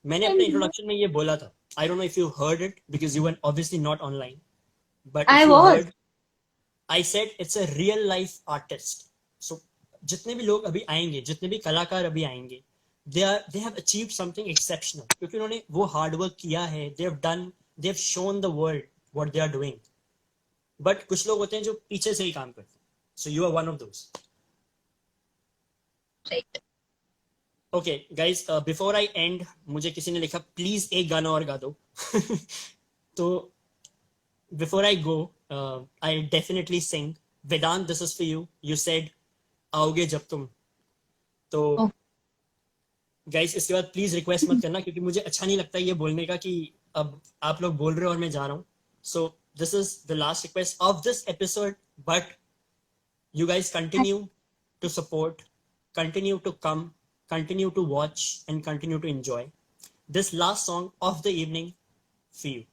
मैंने अपने इंट्रोडक्शन में ये बोला था. I don't know if you heard it because you were obviously not online. But if I you was. heard, I said it's a real life artist. So जितने भी लोग अभी आएंगे, जितने भी कलाकार अभी आएंगे, they have achieved something exceptional क्योंकि उन्होंने वो हार्ड वर्क किया है. They have shown the world what they are doing. But कुछ लोग होते हैं जो पीछे से ही काम करते हैं. So you are one of those. Right. Okay guys, before I end, मुझे किसी ने लिखा प्लीज एक गाना और गा दो. तो before I go, I'll definitely sing. Vedant, this is for you. You said आओगे जब तुम. तो गाइस इसके बाद प्लीज रिक्वेस्ट मत करना क्योंकि मुझे अच्छा नहीं लगता ये बोलने का कि अब आप लोग बोल रहे हो और मैं जा रहा हूँ. So this is the last request of this episode, but you guys continue to support, continue to come, continue to watch, and continue to enjoy this last song of the evening for you.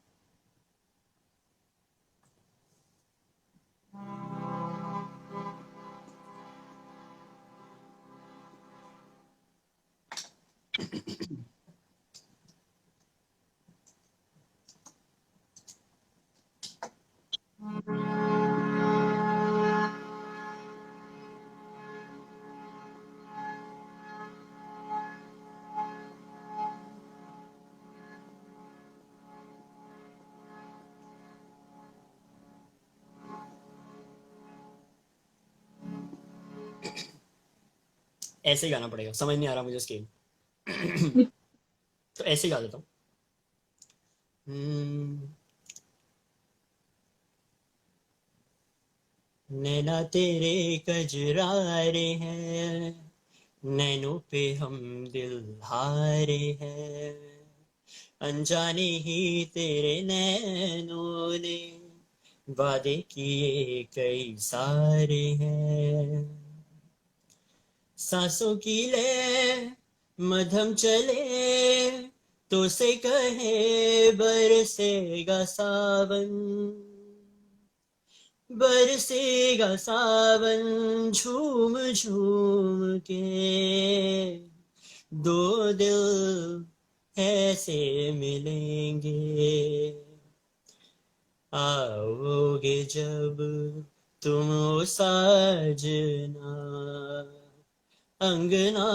ऐसे ही गाना पड़ेगा, समझ नहीं आ रहा मुझे scale. तो ऐसे ही गा देता हूँ. नैना तेरे कजरारे हैं, नैनों पे हम दिल हारे हैं, अनजाने ही तेरे नैनों ने वादे किए कई सारे हैं। सांसों की ले मध्यम चले तो से कहे बरसेगा सावन, बरसेगा सावन झूम झूम के, दो दिल ऐसे मिलेंगे, आओगे जब तुम ओ साजना, अंगना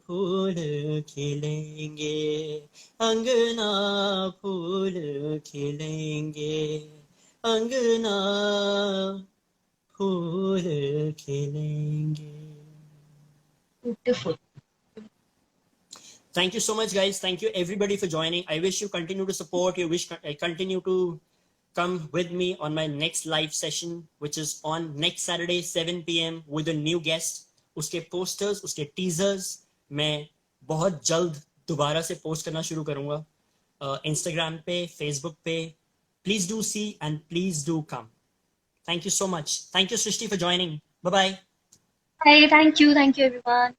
फूल खिलेंगे, अंगना फूल खिलेंगे, अंगना फूल खिलेंगे. Beautiful. Thank you so much, guys. Thank you everybody for joining. I wish you continue to support. You wish I continue to come with me on my next live session, which is on next Saturday 7 p.m. with a new guest. उसके posters, उसके teasers मैं बहुत जल्द दोबारा से post करना शुरू करूँगा Instagram पे, Facebook पे. Please do see and please do come. Thank you so much. Thank you, Srishti, for joining. Bye bye. Hey, thank you everyone.